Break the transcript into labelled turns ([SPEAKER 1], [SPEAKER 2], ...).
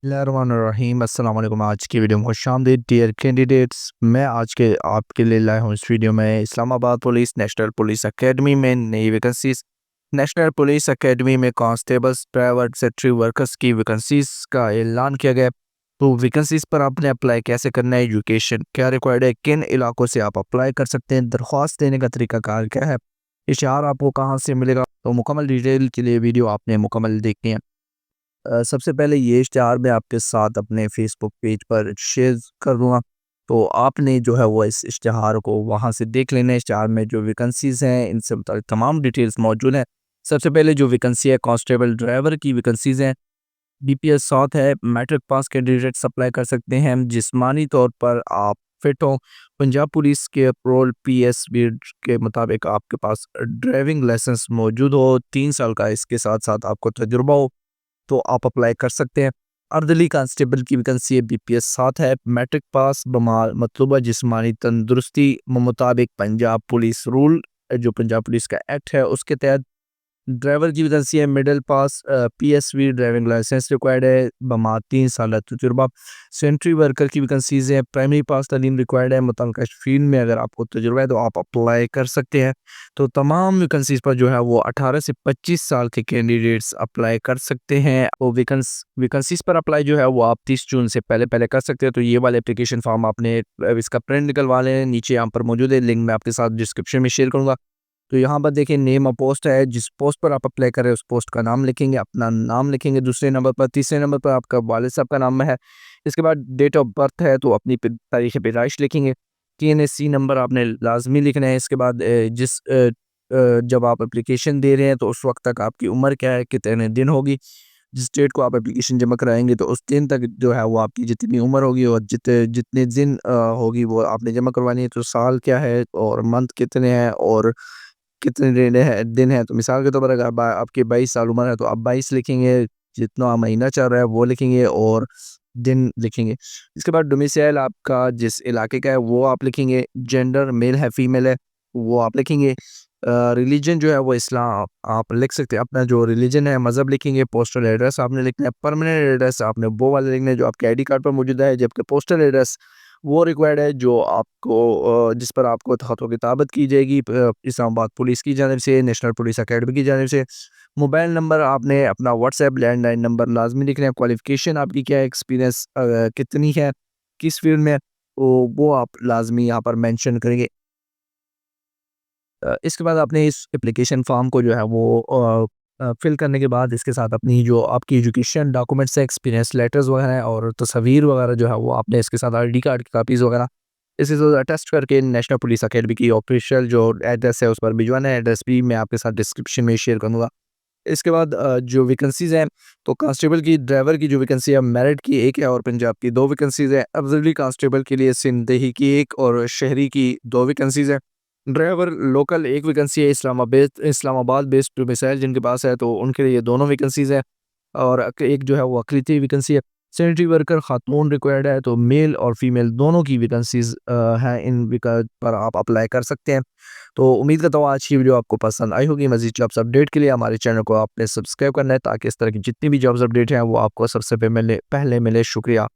[SPEAKER 1] बिस्मिल्लाहिर्रहमानिर्रहीम। अस्सलाम वालेकुम। आज की वीडियो में खुशामदीद डियर कैंडिडेट्स। मैं आज के आपके लिए लाया हूँ इस वीडियो में Islamabad police national police academy में नई वैकेंसीज। नेशनल पुलिस एकेडमी में कांस्टेबल्स ड्राइवर एक्सेट्री वर्कर्स की वैकेंसीज का ऐलान किया गया है। तो वैकेंसीज पर आपने अप्लाई कैसे करना है, एजुकेशन क्या रिक्वायर्ड है, किन इलाकों से आप अप्लाई कर सकते हैं, दरख्वास्त देने का तरीकाकार क्या है, इशारा आपको कहाँ से मिलेगा। तो मुकम्मल डिटेल के लिए वीडियो आपने मुकम्मल देखनी है। सबसे पहले ये इश्तिहार मैं आपके साथ अपने फेसबुक पेज पर शेयर कर दूँगा। तो आपने जो है वो इस इश्तिहार को वहाँ से देख लेना है। इश्तिहार में जो वैकेंसीज़ हैं इनसे मुताल्लिक़ तमाम डिटेल्स मौजूद हैं। सबसे पहले जो वैकेंसी है कांस्टेबल ड्राइवर की वैकेंसीज़ हैं। बीपीएस 7 है, मैट्रिक पास कैंडिडेट्स अप्लाई कर सकते हैं। जिस्मानी तौर पर आप फिट हों, पंजाब पुलिस के रोल पीएसबी के मुताबिक आपके पास ड्राइविंग लाइसेंस मौजूद हो, 3 साल का, इसके साथ-साथ आपको तजुर्बा हो, तो आप अप्लाई कर सकते हैं। अर्दली कांस्टेबल की वैकेंसी है, बीपीएस 7 है, मैट्रिक पास बमाल मतलूबा जिस्मानी तंदुरुस्ती मुताबिक पंजाब पुलिस रूल जो पंजाब पुलिस का एक्ट है उसके तहत। ड्राइवर की वैकेंसी है, मिडल पास पीएसवी ड्राइविंग लाइसेंस रिक्वायर्ड है, बमा 3 साल तजुर्बा। सेंट्री वर्कर की वैकेंसीज है, प्राइमरी पास तालीम रिक्वायर्ड है, मुतल्लिका फील्ड में अगर आपको तजुर्बा है तो आप अप्लाई कर सकते हैं। तो तमाम वैकेंसीज पर जो है वो 18 से 25 साल के कैंडिडेट्स अप्लाई कर सकते हैं। वो वैकेंसीज पर अप्लाई जो है वो आप 30 जून से पहले पहले कर सकते हैं। तो ये वाले एप्लीकेशन फॉर्म आपने इसका प्रिंट निकलवा लें, नीचे यहाँ पर मौजूद है, लिंक मैं आपके साथ डिस्क्रिप्शन में शेयर करूँगा। तो यहाँ पर देखिए नेम ऑफ पोस्ट है, जिस पोस्ट पर आप अप्लाई कर रहे हैं उस पोस्ट का नाम लिखेंगे, अपना नाम लिखेंगे दूसरे नंबर पर, तीसरे नंबर पर आपका वालिद साहब का नाम है। इसके बाद डेट ऑफ बर्थ है तो अपनी तारीख पैदाइश लिखेंगे। टीएनएससी नंबर आपने लाजमी लिखना है। इसके बाद जब आप एप्लीकेशन दे रहे हैं तो उस वक्त तक आपकी उम्र क्या है, कितने दिन होगी, जिस डेट को आप एप्लीकेशन जमा कराएंगे तो उस दिन तक जो है वो आपकी जितनी उम्र होगी और जितने दिन होगी वो आपने जमा करवानी है। तो साल क्या है और मंथ कितने हैं और कितने दिन है। तो मिसाल के तौर पर अगर आपकी 22 साल उम्र है तो आप 22 लिखेंगे, जितना महीना चल रहा है वो लिखेंगे और दिन लिखेंगे। इसके बाद डोमिसाइल आपका जिस इलाके का है वो आप लिखेंगे। जेंडर मेल है फीमेल है वो आप लिखेंगे। रिलीजन जो है वो इस्लाम आप लिख सकते हैं, अपना जो रिलीजन है मज़हब लिखेंगे। पोस्टल एड्रेस आपने लिखना है। परमानेंट एड्रेस आपने वो वाला लिखना है जो आपके आईडी कार्ड पर मौजूद है, जबकि पोस्टल एड्रेस वो रिक्वायर्ड है जो आपको जिस पर आपको ख़तों किताबत की जाएगी इस्लामाबाद पुलिस की जानिब से, नेशनल पुलिस एकेडमी की जानिब से। मोबाइल नंबर आपने अपना व्हाट्सएप लैंडलाइन नंबर लाजमी लिखना है। क्वालिफ़िकेशन आपकी क्या है, एक्सपीरियंस कितनी है, किस फील्ड में, तो वो आप लाजमी यहाँ पर मेंशन करेंगे। इसके बाद आपने इस एप्लीकेशन फॉर्म को जो है वो फिल करने के बाद इसके साथ अपनी जो आपकी एजुकेशन डॉक्यूमेंट्स है, एक्सपीरियंस लेटर्स वगैरह हैं और तस्वीर वगैरह जो है वो आपने इसके साथ आईडी कार्ड की कापीज़ वगैरह इसी से अटेस्ट करके नेशनल पुलिस अकेडमी की ऑफिशियल जो एड्रेस है उस पर भिजवाना है। एड्रेस भी मैं आपके साथ डिस्क्रिप्शन में शेयर करूँगा। इसके बाद जो वैकेंसीज़ हैं तो कांस्टेबल की ड्राइवर की जो वैकेंसी है मेरिट की 1 है और पंजाब की 2 वैकेंसीज़ हैं। ऑक्सिलरी कांस्टेबल के लिए सिंधही की 1 और शहरी की 2 वैकेंसीज़ हैं। ड्राइवर लोकल 1 वैकेंसी है। इस्लामाबाद बेस्ड डोमिसाइल जिनके पास है तो उनके लिए दोनों वैकेंसीज़ हैं और एक जो है वो अक़लियती वैकेंसी है। सैनिटरी वर्कर खातून रिक्वायर्ड है तो मेल और फीमेल दोनों की वैकेंसीज़ हैं। इन पर आप अप्लाई कर सकते हैं। तो उम्मीद करता हूँ आज की वीडियो आपको पसंद आई होगी। मज़ीद जॉब्स अपडेट के लिए हमारे चैनल को आपने सब्सक्राइब करना है ताकि इस तरह की जितनी भी जॉब्स अपडेट हैं वो आपको सबसे पहले मिले। शुक्रिया।